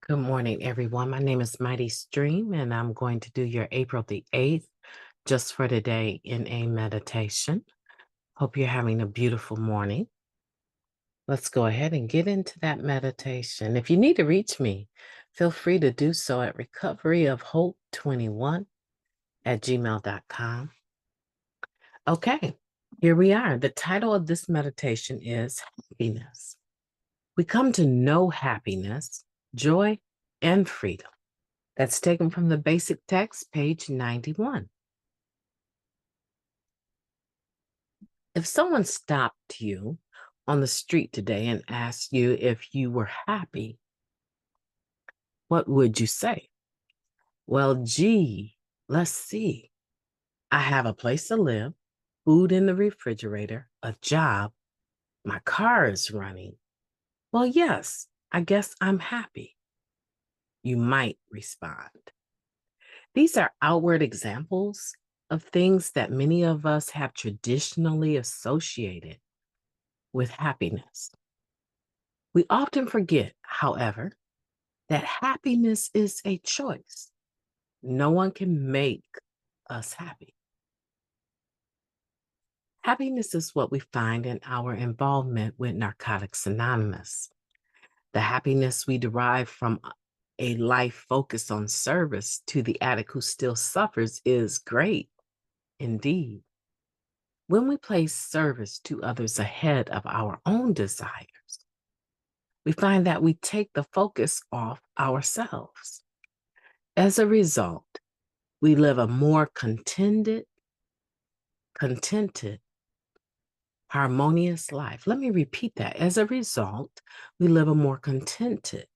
Good morning, everyone. My name is Mighty Stream, and I'm going to do your April the 8th just for today in a meditation. Hope you're having a beautiful morning. Let's go ahead and get into that meditation. If you need to reach me, feel free to do so at recoveryofhope21@gmail.com. Okay, here we are. The title of this meditation is Happiness. We come to know happiness, joy, and freedom. That's taken from the basic text, page 91. If someone stopped you on the street today and asked you if you were happy, what would you say? Well, gee, let's see. I have a place to live, food in the refrigerator, a job, my car is running. Well, yes, I guess I'm happy. You might respond. These are outward examples of things that many of us have traditionally associated with happiness. We often forget, however, that happiness is a choice. No one can make us happy. Happiness is what we find in our involvement with Narcotics Anonymous. The happiness we derive from a life focused on service to the addict who still suffers is great indeed. When we place service to others ahead of our own desires, we find that we take the focus off ourselves. As a result, we live a more contented, harmonious life. Let me repeat that. As a result, we live a more contented,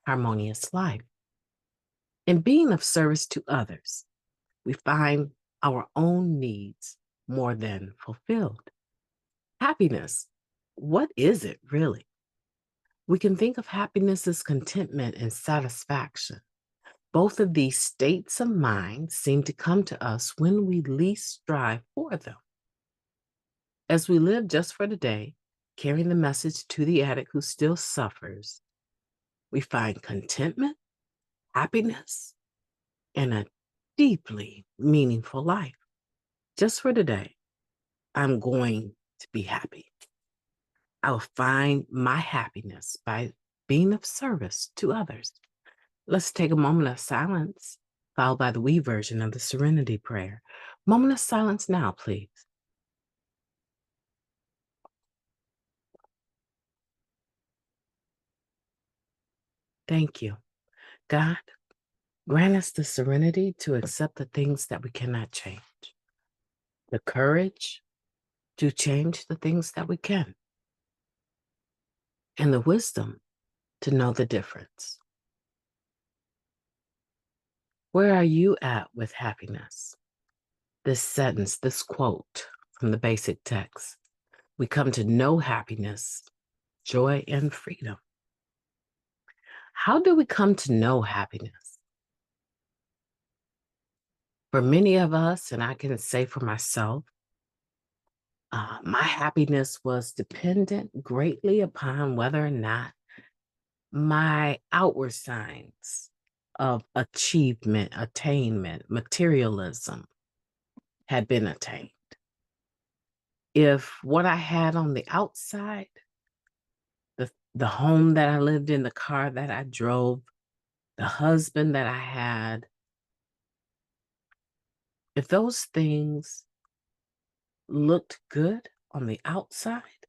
harmonious life. In being of service to others, we find our own needs more than fulfilled. Happiness, what is it really? We can think of happiness as contentment and satisfaction. Both of these states of mind seem to come to us when we least strive for them. As we live just for the day, carrying the message to the addict who still suffers, we find contentment, happiness, and a deeply meaningful life. Just for today, I'm going to be happy. I will find my happiness by being of service to others. Let's take a moment of silence, followed by the we version of the Serenity Prayer. Moment of silence now, please. Thank you. God, grant us the serenity to accept the things that we cannot change, the courage to change the things that we can, and the wisdom to know the difference. Where are you at with happiness? This sentence, this quote from the basic text. We come to know happiness, joy, and freedom. How do we come to know happiness? For many of us, and I can say for myself, my happiness was dependent greatly upon whether or not my outward signs of achievement, attainment, materialism had been attained. If what I had on the outside, the home that I lived in, the car that I drove, the husband that I had, if those things looked good on the outside,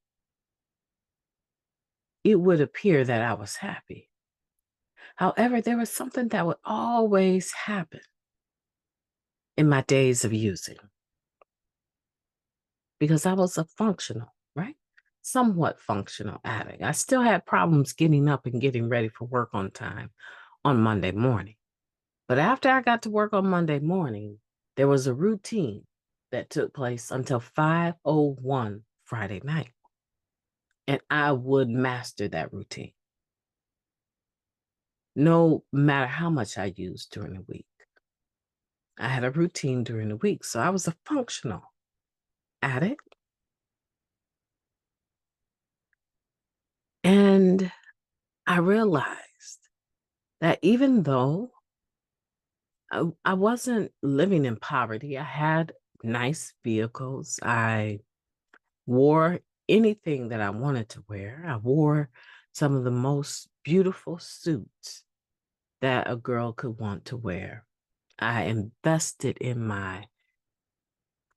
it would appear that I was happy. However, there was something that would always happen in my days of using because I was a functional, right? Somewhat functional addict. I still had problems getting up and getting ready for work on time on Monday morning. But after I got to work on Monday morning, there was a routine that took place until 5:01 Friday night. And I would master that routine, no matter how much I used during the week. I had a routine during the week, so I was a functional addict. And I realized that even though I wasn't living in poverty, I had nice vehicles. I wore anything that I wanted to wear. I wore some of the most beautiful suits that a girl could want to wear. I invested in my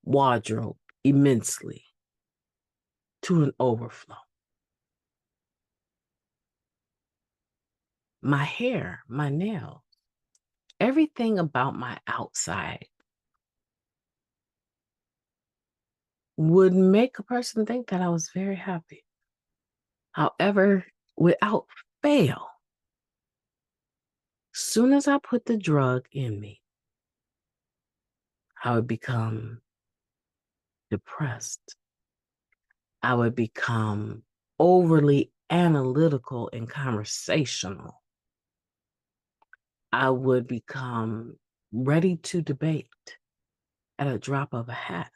wardrobe immensely to an overflow. My hair, my nails, everything about my outside would make a person think that I was very happy. However, without fail, soon as I put the drug in me, I would become depressed. I would become overly analytical and conversational. I would become ready to debate at a drop of a hat.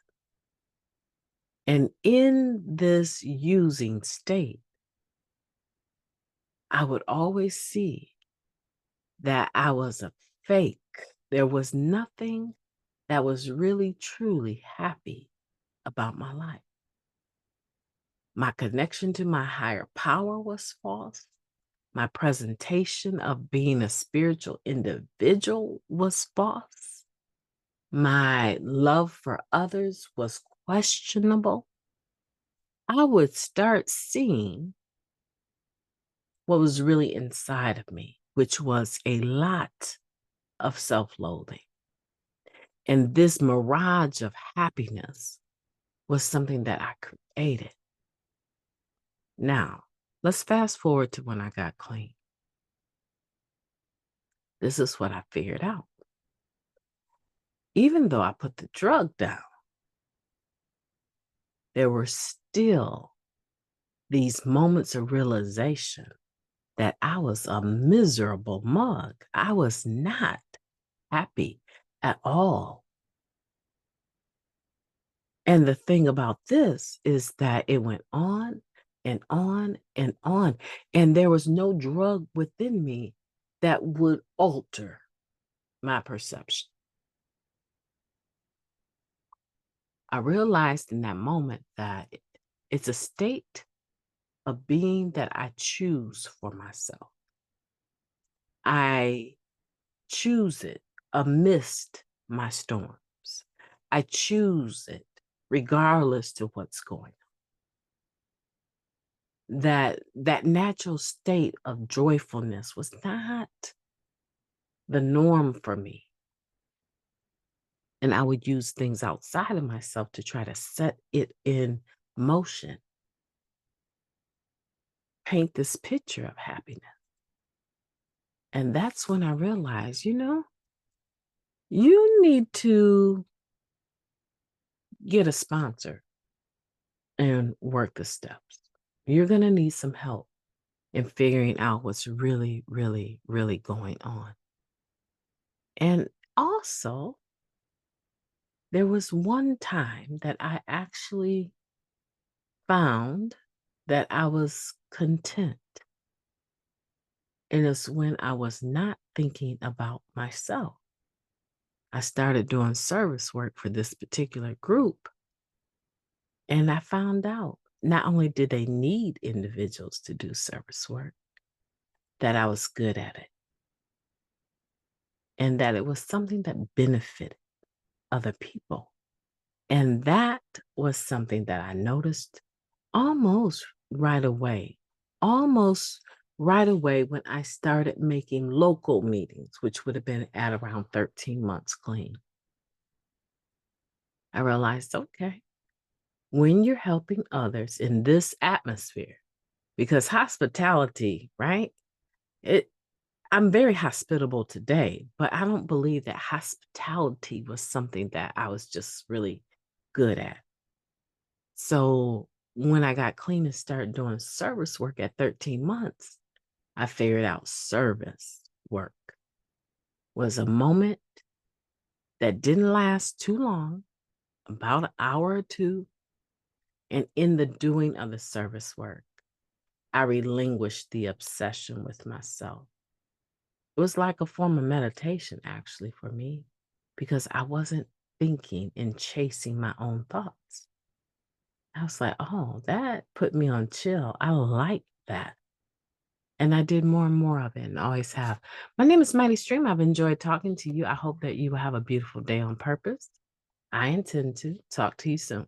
And in this using state, I would always see that I was a fake. There was nothing that was really, truly happy about my life. My connection to my higher power was false. My presentation of being a spiritual individual was false. My love for others was questionable. I would start seeing what was really inside of me, which was a lot of self-loathing. And this mirage of happiness was something that I created. Now, let's fast forward to when I got clean. This is what I figured out. Even though I put the drug down, there were still these moments of realization that I was a miserable mug. I was not happy at all. And the thing about this is that it went on and on and on. And there was no drug within me that would alter my perception. I realized in that moment that it's a state of being that I choose for myself. I choose it amidst my storms. I choose it regardless to what's going on. That natural state of joyfulness was not the norm for me. And I would use things outside of myself to try to set it in motion, paint this picture of happiness. And that's when I realized, you need to get a sponsor and work the steps. You're going to need some help in figuring out what's really, really, really going on. And also, there was one time that I actually found that I was content. And it's when I was not thinking about myself. I started doing service work for this particular group. And I found out not only did they need individuals to do service work, that I was good at it. And that it was something that benefited other people. And that was something that I noticed almost right away. Almost right away when I started making local meetings, which would have been at around 13 months clean. I realized, okay, when you're helping others in this atmosphere, because hospitality, right? I'm very hospitable today, but I don't believe that hospitality was something that I was just really good at. So when I got clean and started doing service work at 13 months, I figured out service work was a moment that didn't last too long, about an hour or two. And in the doing of the service work, I relinquished the obsession with myself. It was like a form of meditation, actually, for me, because I wasn't thinking and chasing my own thoughts. I was like, oh, that put me on chill. I like that. And I did more and more of it and always have. My name is Mighty Stream. I've enjoyed talking to you. I hope that you will have a beautiful day on purpose. I intend to talk to you soon.